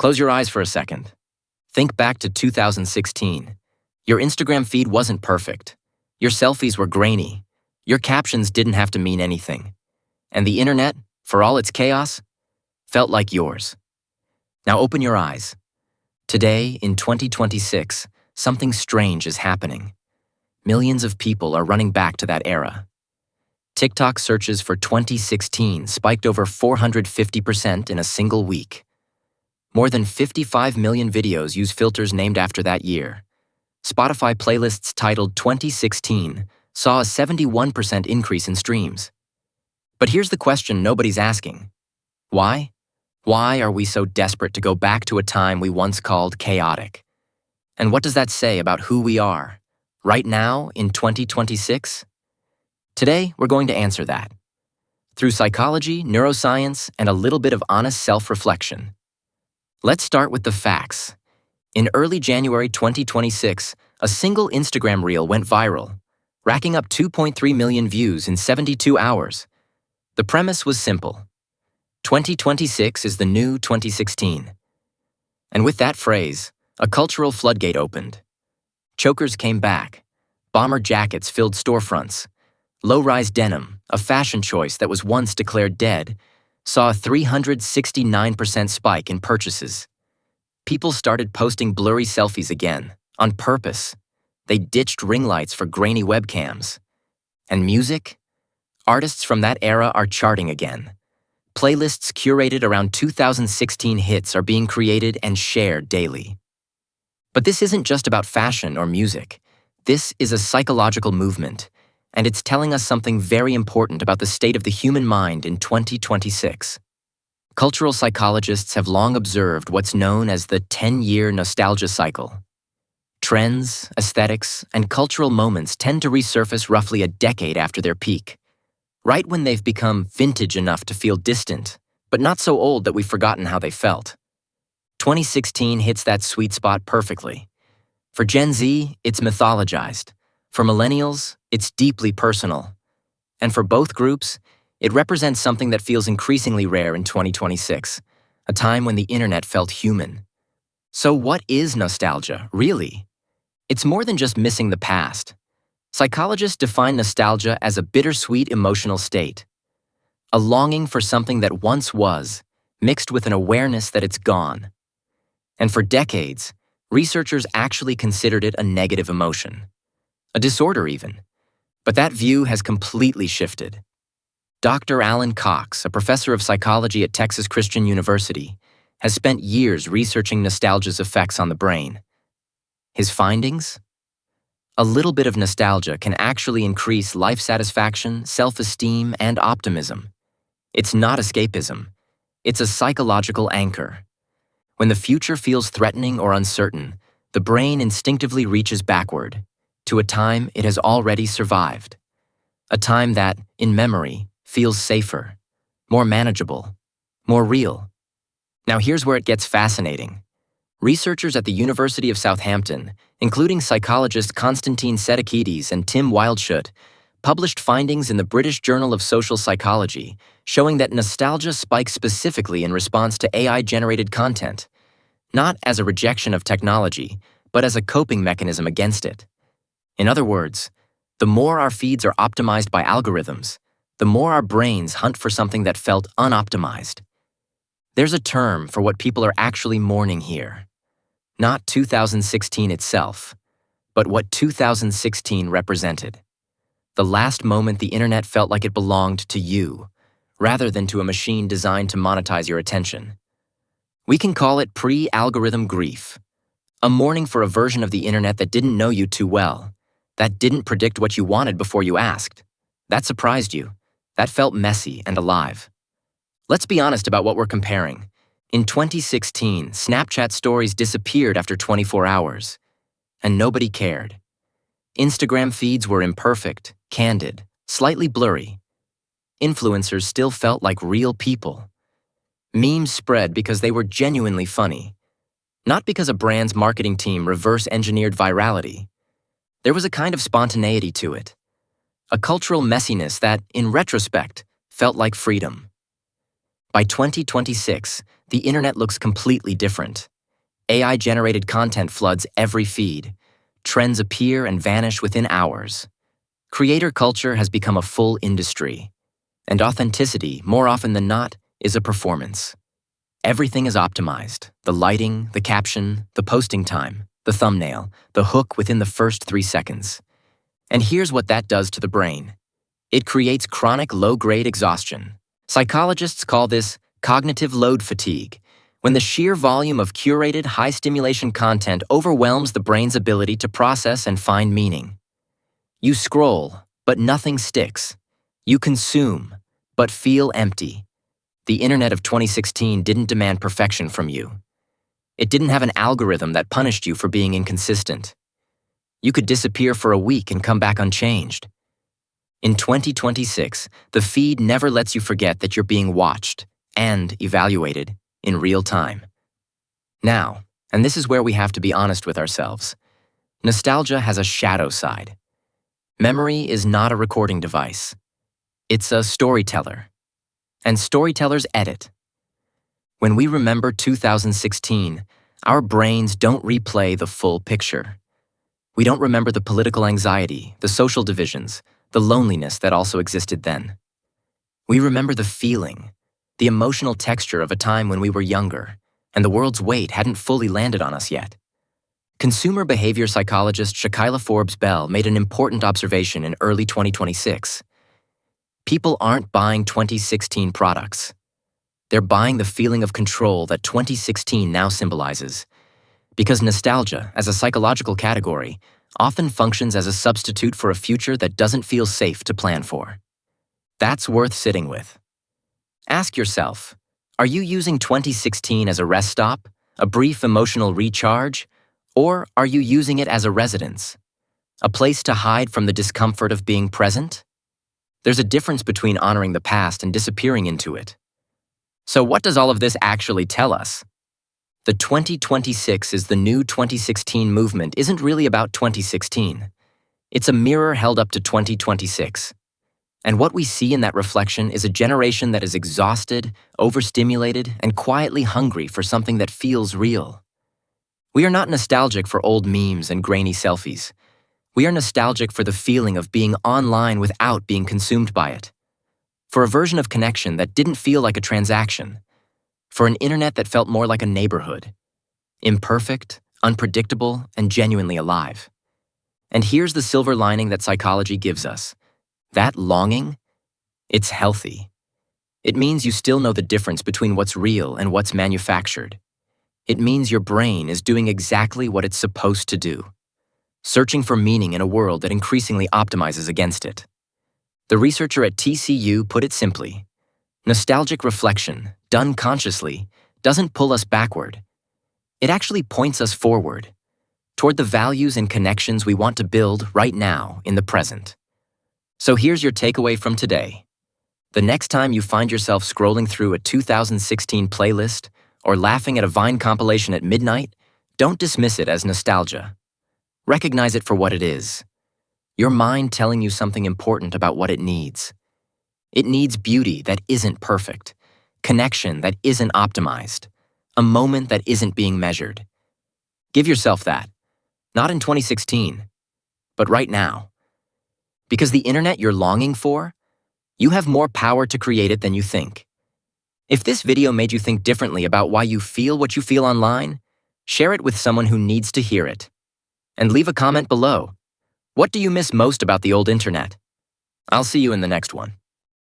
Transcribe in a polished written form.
Close your eyes for a second. Think back to 2016. Your Instagram feed wasn't perfect. Your selfies were grainy. Your captions didn't have to mean anything. And the internet, for all its chaos, felt like yours. Now open your eyes. Today, in 2026, something strange is happening. Millions of people are running back to that era. TikTok searches for 2016 spiked over 450% in a single week. More than 55 million videos use filters named after that year. Spotify playlists titled 2016 saw a 71% increase in streams. But here's the question nobody's asking. Why? Why are we so desperate to go back to a time we once called chaotic? And what does that say about who we are, right now in 2026? Today, we're going to answer that. Through psychology, neuroscience, and a little bit of honest self-reflection. Let's start with the facts. In early January 2026, a single Instagram reel went viral, racking up 2.3 million views in 72 hours. The premise was simple. 2026 is the new 2016. And with that phrase, a cultural floodgate opened. Chokers came back. Bomber jackets filled storefronts. Low-rise denim, a fashion choice that was once declared dead, saw a 369% spike in purchases. People started posting blurry selfies again, on purpose. They ditched ring lights for grainy webcams. And music? Artists from that era are charting again. Playlists curated around 2016 hits are being created and shared daily. But this isn't just about fashion or music. This is a psychological movement, and it's telling us something very important about the state of the human mind in 2026. Cultural psychologists have long observed what's known as the 10-year nostalgia cycle. Trends, aesthetics, and cultural moments tend to resurface roughly a decade after their peak, right when they've become vintage enough to feel distant, but not so old that we've forgotten how they felt. 2016 hits that sweet spot perfectly. For Gen Z, it's mythologized. For millennials, it's deeply personal. And for both groups, it represents something that feels increasingly rare in 2026, a time when the internet felt human. So what is nostalgia, really? It's more than just missing the past. Psychologists define nostalgia as a bittersweet emotional state, a longing for something that once was, mixed with an awareness that it's gone. And for decades, researchers actually considered it a negative emotion, a disorder even. But that view has completely shifted. Dr. Alan Cox, a professor of psychology at Texas Christian University, has spent years researching nostalgia's effects on the brain. His findings? A little bit of nostalgia can actually increase life satisfaction, self-esteem, and optimism. It's not escapism. It's a psychological anchor. When the future feels threatening or uncertain, the brain instinctively reaches backward, to a time it has already survived. A time that, in memory, feels safer, more manageable, more real. Now here's where it gets fascinating. Researchers at the University of Southampton, including psychologists Konstantin Sedekides and Tim Wildschut, published findings in the British Journal of Social Psychology showing that nostalgia spikes specifically in response to AI-generated content, not as a rejection of technology, but as a coping mechanism against it. In other words, the more our feeds are optimized by algorithms, the more our brains hunt for something that felt unoptimized. There's a term for what people are actually mourning here. Not 2016 itself, but what 2016 represented. The last moment the internet felt like it belonged to you, rather than to a machine designed to monetize your attention. We can call it pre-algorithm grief, a mourning for a version of the internet that didn't know you too well, that didn't predict what you wanted before you asked, that surprised you, that felt messy and alive. Let's be honest about what we're comparing. In 2016, Snapchat stories disappeared after 24 hours, and nobody cared. Instagram feeds were imperfect, candid, slightly blurry. Influencers still felt like real people. Memes spread because they were genuinely funny, not because a brand's marketing team reverse-engineered virality. There was a kind of spontaneity to it, a cultural messiness that, in retrospect, felt like freedom. By 2026, the internet looks completely different. AI-generated content floods every feed. Trends appear and vanish within hours. Creator culture has become a full industry. And authenticity, more often than not, is a performance. Everything is optimized: the lighting, the caption, the posting time, the thumbnail, the hook within the first 3 seconds. And here's what that does to the brain. It creates chronic low-grade exhaustion. Psychologists call this cognitive load fatigue, when the sheer volume of curated, high-stimulation content overwhelms the brain's ability to process and find meaning. You scroll, but nothing sticks. You consume, but feel empty. The internet of 2016 didn't demand perfection from you. It didn't have an algorithm that punished you for being inconsistent. You could disappear for a week and come back unchanged. In 2026, the feed never lets you forget that you're being watched and evaluated in real time. Now, and this is where we have to be honest with ourselves, nostalgia has a shadow side. Memory is not a recording device. It's a storyteller. And storytellers edit. When we remember 2016, our brains don't replay the full picture. We don't remember the political anxiety, the social divisions, the loneliness that also existed then. We remember the feeling, the emotional texture of a time when we were younger, and the world's weight hadn't fully landed on us yet. Consumer behavior psychologist Shakyla Forbes-Bell made an important observation in early 2026. People aren't buying 2016 products. They're buying the feeling of control that 2016 now symbolizes. Because nostalgia, as a psychological category, often functions as a substitute for a future that doesn't feel safe to plan for. That's worth sitting with. Ask yourself, are you using 2016 as a rest stop, a brief emotional recharge, or are you using it as a residence, a place to hide from the discomfort of being present? There's a difference between honoring the past and disappearing into it. So what does all of this actually tell us? The 2026 is the new 2016 movement isn't really about 2016. It's a mirror held up to 2026. And what we see in that reflection is a generation that is exhausted, overstimulated, and quietly hungry for something that feels real. We are not nostalgic for old memes and grainy selfies. We are nostalgic for the feeling of being online without being consumed by it. For a version of connection that didn't feel like a transaction. For an internet that felt more like a neighborhood. Imperfect, unpredictable, and genuinely alive. And here's the silver lining that psychology gives us. That longing, it's healthy. It means you still know the difference between what's real and what's manufactured. It means your brain is doing exactly what it's supposed to do. Searching for meaning in a world that increasingly optimizes against it. The researcher at TCU put it simply, nostalgic reflection, done consciously, doesn't pull us backward. It actually points us forward, toward the values and connections we want to build right now in the present. So here's your takeaway from today. The next time you find yourself scrolling through a 2016 playlist or laughing at a Vine compilation at midnight, don't dismiss it as nostalgia. Recognize it for what it is. Your mind telling you something important about what it needs. It needs beauty that isn't perfect, connection that isn't optimized, a moment that isn't being measured. Give yourself that, not in 2016, but right now. Because the internet you're longing for, you have more power to create it than you think. If this video made you think differently about why you feel what you feel online, share it with someone who needs to hear it. And leave a comment below. What do you miss most about the old internet? I'll see you in the next one.